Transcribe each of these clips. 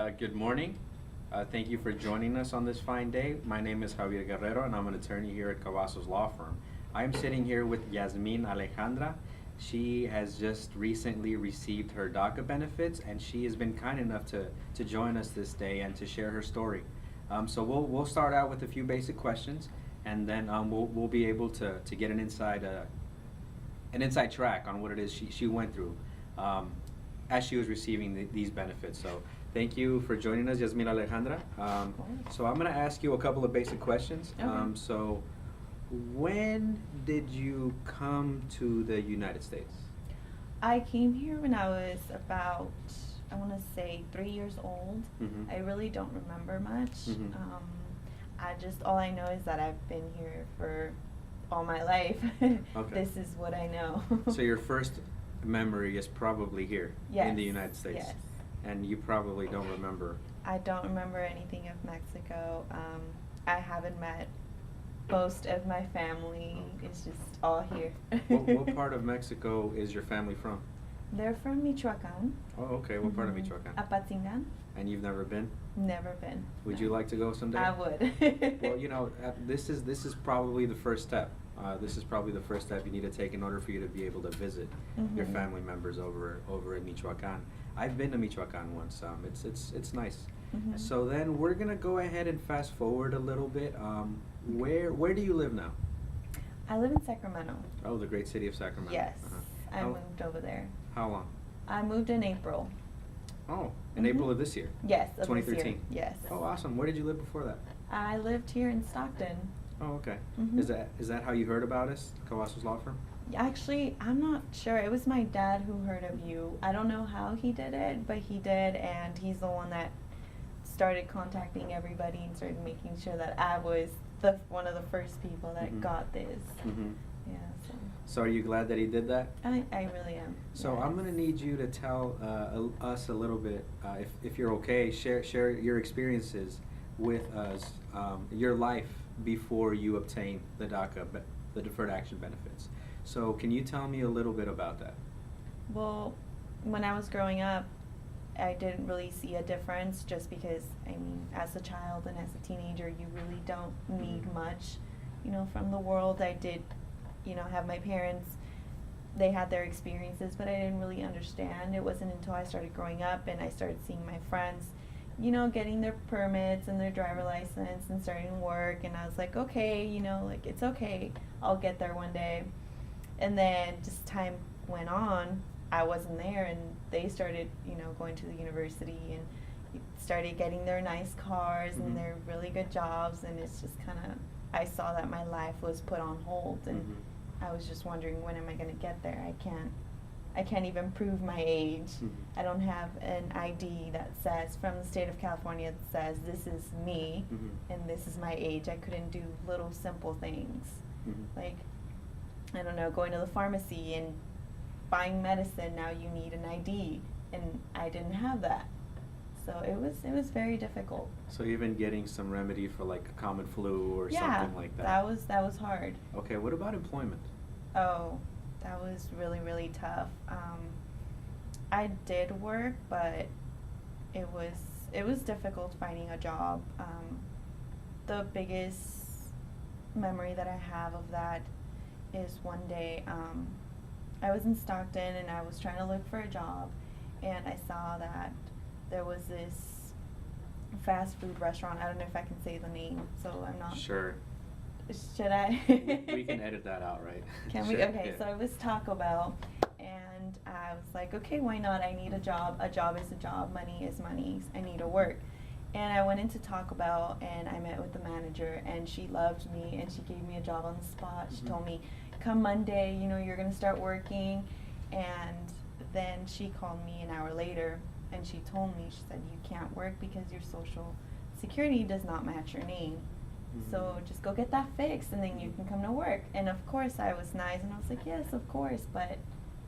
Good morning. Thank you for joining us on this fine day. My name is Javier Guerrero, and I'm an attorney here at Cavazos Law Firm. I am sitting here with Yazmin Alejandra. She has just recently received her DACA benefits, and she has been kind enough to join us this day and to share her story. So we'll start out with a few basic questions, and then we'll be able to get an inside track on what it is she went through as she was receiving these benefits. So thank you for joining us, Yazmin Alejandra. So I'm going to ask you a couple of basic questions. Okay. So when did you come to the United States? I came here when I was about, I want to say 3 years old. Mhm. I really don't remember much. Mhm. All I know is that I've been here for all my life. Okay. This is what I know. So your first memory is probably here in the Yes, United States. yes. And you probably don't remember. I don't remember anything of Mexico. I haven't met most of my family. It's just all here. What part of Mexico is your family from? They're from Michoacan. Oh, okay. What part of Mhm. Michoacan? Apatzingan. And you've never been? Never been. Would No. you like to go someday? I would. Well, this is probably the first step. This is probably the first step you need to take in order for you to be able to visit your Mhm. family members over in Michoacan. I've been to Michoacan once. It's nice. Mhm. So then we're gonna go ahead and fast forward a little bit. Where do you live now? I live in Sacramento. Oh, the great city of Sacramento. Yes, I How- moved over there. How long? I moved in April. Oh, in Mhm. April of this year. Yes, of this year. 2013. Yes. Oh, awesome. Where did you live before that? I lived here in Stockton. Oh, okay. Mhm. Is that how you heard about us, Cavazos Law Firm? Actually, I'm not sure. It was my dad who heard of you. I don't know how he did it, but he did, and he's the one that started contacting everybody and started making sure that I was one of the first people that Mhm. got this. Mm-hmm. Yeah, so So are you glad that he did that? I really am. So Yes. I'm gonna need you to tell us a little bit, if you're okay, share your experiences with us, your life before you obtain the DACA, the Deferred Action Benefits. So can you tell me a little bit about that? Well, when I was growing up, I didn't really see a difference just because, I mean, as a child and as a teenager, you really don't need much, from the world. I did, have my parents, they had their experiences, but I didn't really understand. It wasn't until I started growing up and I started seeing my friends, getting their permits and their driver license and starting work, and I was like, okay, it's okay, I'll get there one day. And then just time went on, I wasn't there, and they started, going to the university and started getting their nice cars Mhm. and their really good jobs, and it's just kind of, I saw that my life was put on hold, and Mhm. I was just wondering, when am I going to get there? I can't even prove my age. Mhm. I don't have an ID that says, from the state of California, that says this is me Mhm. and this is my age. I couldn't do little simple things. Mhm. Like, I don't know, going to the pharmacy and buying medicine, now you need an ID, and I didn't have that. So it was very difficult. So even getting some remedy for like a common flu or Yeah, something like that. that was hard. Okay, what about employment? Oh, that was really, really tough. I did work, but it was difficult finding a job. The biggest memory that I have of that is one day, I was in Stockton and I was trying to look for a job, and I saw that there was this fast food restaurant. I don't know if I can say the name, so I'm not. Sure. Should I? We can edit that out, right? Can we? Sure, Okay, yeah. so it was Taco Bell, and I was like, okay, why not? I need a job. A job is a job. Money is money. I need to work. And I went into Taco Bell, and I met with the manager, and she loved me, and she gave me a job on the spot. She Mhm. told me, come Monday, you're going to start working. And then she called me an hour later, and she told me, she said, you can't work because your social security does not match your name. So Mhm. just go get that fixed, and then you can come to work. And of course I was nice, and I was like, yes, of course. But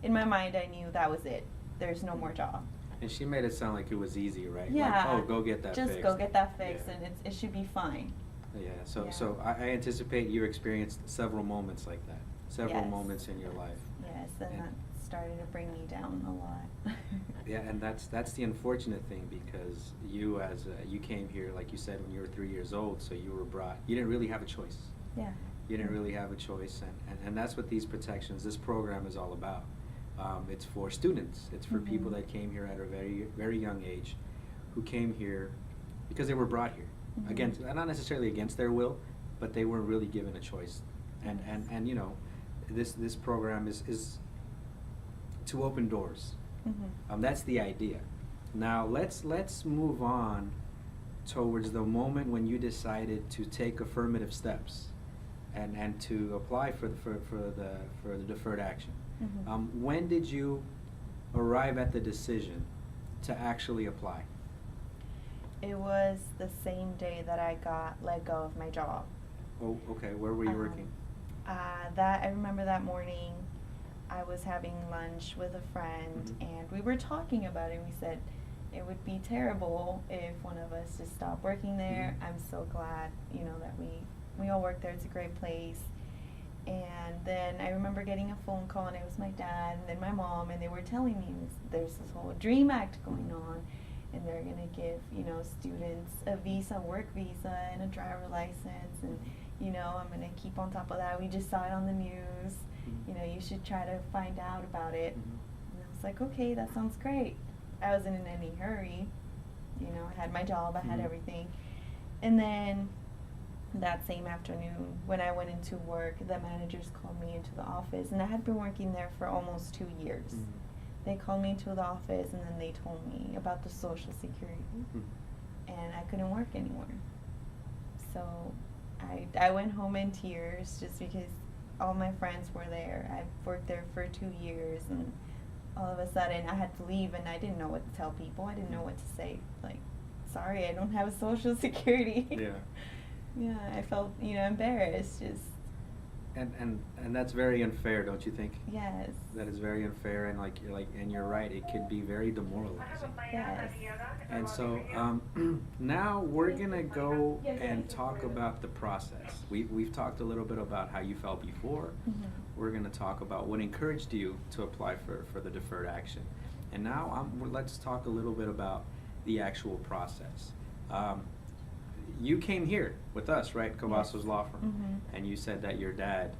in my mind, I knew that was it. There's no more job. And she made it sound like it was easy, right? Yeah. Like, oh, go get that just fixed. go get that fixed, Yeah. and it should be fine. Yeah. So Yeah. I anticipate you experienced several moments like that. Several Yes. moments in your life. Yes, and Yeah. that's started to bring me down a lot. Yeah, and that's the unfortunate thing, because you came here, like you said, when you were 3 years old, so you were brought. You didn't really have a choice. Yeah. You didn't really have a choice, and that's what these protections, this program is all about. It's for students. It's for people that came here at a very, very young age, who came here because they were brought here. Against, not necessarily against their will, but they weren't really given a choice. And you know, this program is to open doors. That's the idea. Now let's move on towards the moment when you decided to take affirmative steps and to apply for the deferred action. When did you arrive at the decision to actually apply? It was the same day that I got let go of my job. Oh, okay. Where were you working? That I remember that morning, I was having lunch with a friend, and we were talking about it. And we said it would be terrible if one of us just stopped working there. I'm so glad, you know, that we all work there. It's a great place. And then I remember getting a phone call, and it was my dad and then my mom, and they were telling me there's this whole DREAM Act going on, and they're gonna give, you know, students a visa, work visa, and a driver license, and you know, I'm gonna keep on top of that. We just saw it on the news. You know, you should try to find out about it. And I was like, okay, that sounds great. I wasn't in any hurry. You know, I had my job, I had everything. And then that same afternoon, when I went into work, the managers called me into the office, and I had been working there for almost 2 years. They called me into the office, and then they told me about the Social Security, and I couldn't work anymore. So I went home in tears, just because all my friends were there. I've worked there for 2 years, and all of a sudden I had to leave, and I didn't know what to tell people. I didn't know what to say. Like, sorry, I don't have a Social Security. Yeah. Yeah, I felt, you know, embarrassed, just. And that's very unfair, don't you think? Yes. That is very unfair, and and you're right, it could be very demoralizing. Yes. And so now we're gonna go and talk about the process. We've talked a little bit about how you felt before. We're gonna talk about what encouraged you to apply for the deferred action. And now let's talk a little bit about the actual process. You came here with us, right, Cavazos Law Firm, and you said that your dad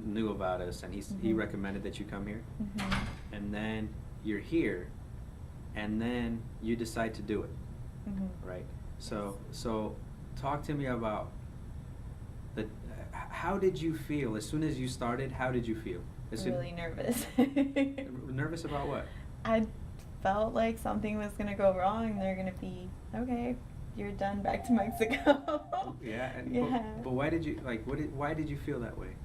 knew about us, and he recommended that you come here, and then you're here, and then you decide to do it, right? So talk to me about how did you feel as soon as you started? How did you feel? Really nervous. Nervous about what? I felt like something was gonna go wrong. They're gonna be, okay, you're done, back to Mexico. Yeah, Yeah. But why did you why did you feel that way?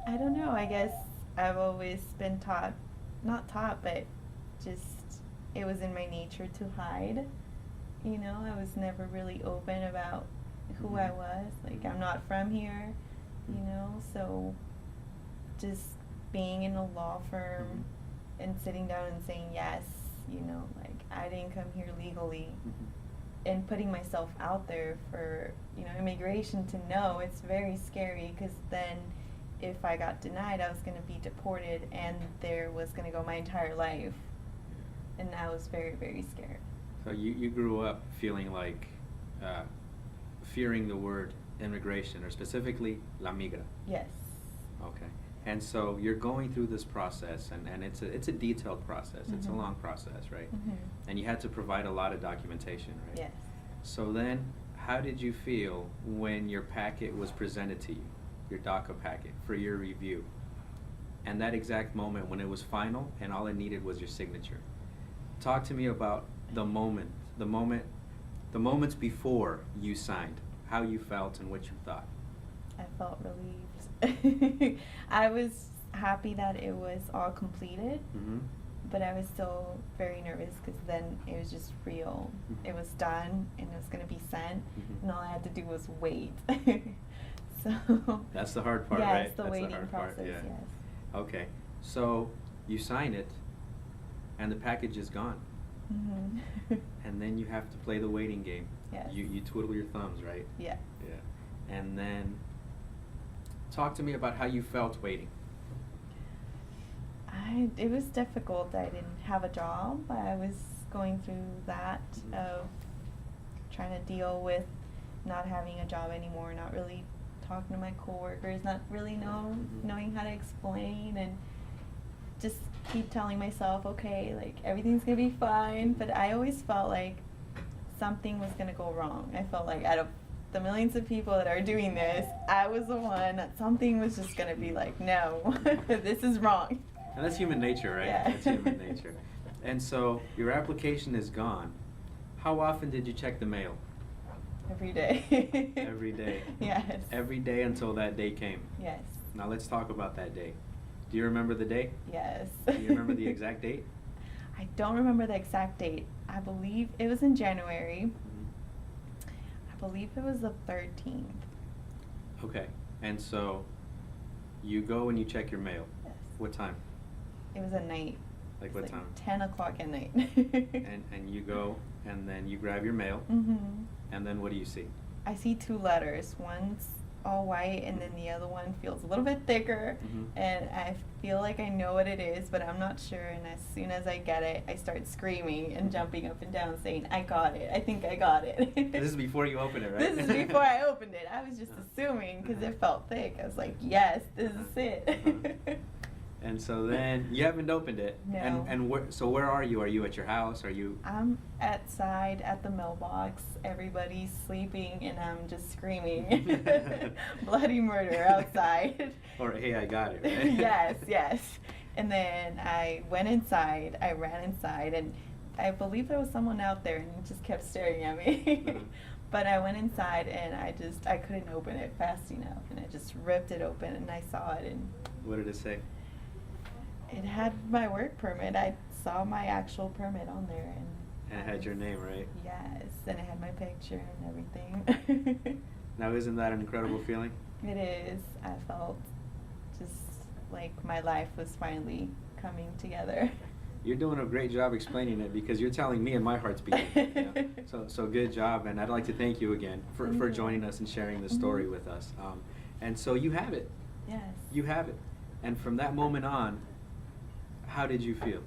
I don't know. I guess I've always been taught, not taught, but just it was in my nature to hide. You know, I was never really open about who I was. Like, I'm not from here, you know, so just being in a law firm and sitting down and saying yes, you know, like, I didn't come here legally. And putting myself out there for, you know, immigration to know, it's very scary, because then if I got denied, I was going to be deported, and there was going to go my entire life, and I was very, very scared. So you grew up feeling like, fearing the word immigration, or specifically la migra. Yes. Okay. And so you're going through this process, and it's a detailed process. It's a long process, right? And you had to provide a lot of documentation, right? Yes. So then, how did you feel when your packet was presented to you, your DACA packet, for your review? And that exact moment when it was final and all it needed was your signature. Talk to me about the moments before you signed, how you felt and what you thought. I felt relieved. I was happy that it was all completed, but I was still very nervous, because then it was just real. It was done, and it was going to be sent, and all I had to do was wait. So that's the hard part, yeah, right? It's the That's waiting the hard process, part, yeah. yes. Okay, so you sign it, and the package is gone. And then you have to play the waiting game. Yes. You twiddle your thumbs, right? Yeah. Yeah. And then talk to me about how you felt waiting. It was difficult. I didn't have a job. I was going through that of trying to deal with not having a job anymore, not really talking to my coworkers, not really knowing how to explain, and just keep telling myself, okay, like everything's gonna be fine. But I always felt like something was gonna go wrong. I felt like out of the millions of people that are doing this, I was the one that something was just gonna be like, no, this is wrong. And that's human nature, right? Yeah. That's human nature. And so your application is gone. How often did you check the mail? Every day. Every day. Yes. Every day until that day came. Yes. Now let's talk about that day. Do you remember the day? Yes. Do you remember the exact date? I don't remember the exact date. I believe it was in January. I believe it was the 13th. Okay. And so you go and you check your mail. Yes. What time? It was at night. Like It what was time? 10 o'clock at night. And you go and then you grab your mail. And then what do you see? I see two letters. One's all white, and then the other one feels a little bit thicker. And I feel like I know what it is, but I'm not sure. And as soon as I get it, I start screaming and jumping up and down, saying, "I got it! I think I got it!" This is before you open it, right? This is before I opened it. I was just assuming because it felt thick. I was like, "Yes, this is it." And so then you haven't opened it. No. And so where are you? Are you at your house? Are you? I'm outside at the mailbox. Everybody's sleeping, and I'm just screaming, "Bloody murder!" outside. Or hey, I got it. Right? Yes. And then I went inside. I ran inside, and I believe there was someone out there, and he just kept staring at me. But I went inside, and I couldn't open it fast enough, and I just ripped it open, and I saw it, and What did it say? it had my work permit. I saw my actual permit on there, And it had your name, right? Yes, and it had my picture and everything. Now, isn't that an incredible feeling? It is. I felt just like my life was finally coming together. You're doing a great job explaining it because you're telling me and my heart's beating. You know? So good job, and I'd like to thank you again for joining us and sharing this story with us. And so you have it. Yes. You have it. And from that moment on, how did you feel?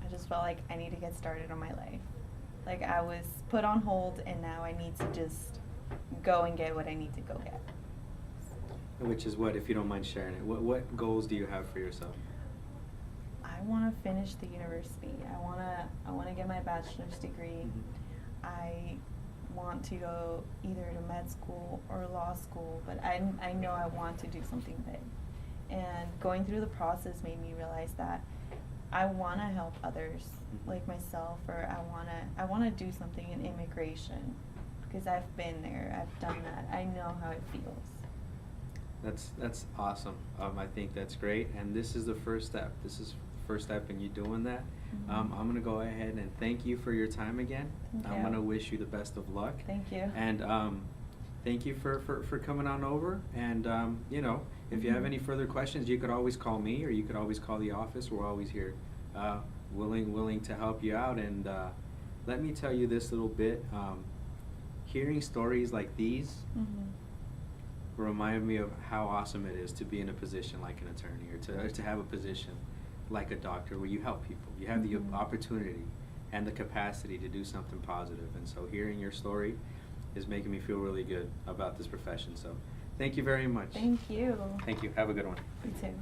I just felt like I need to get started on my life. Like I was put on hold, and now I need to just go and get what I need to go get. Which is what, if you don't mind sharing it, what goals do you have for yourself? I want to finish the university. I want to get my bachelor's degree. I want to go either to med school or law school, but I know I want to do something big. And going through the process made me realize that I want to help others like myself, or I want to do something in immigration because I've been there, I've done that, I know how it feels. That's awesome. I think that's great, and this is the first step. This is the first step in you doing that. I'm going to go ahead and thank you for your time again. I'm going to wish you the best of luck. Thank you. And thank you for coming on over. And you know, if you have any further questions, you could always call me, or you could always call the office. We're always here, willing to help you out. And let me tell you this little bit. Hearing stories like these remind me of how awesome it is to be in a position like an attorney, or to have a position like a doctor where you help people. You have the opportunity and the capacity to do something positive. And so hearing your story is making me feel really good about this profession. So thank you very much. Thank you. Thank you. Have a good one. You too.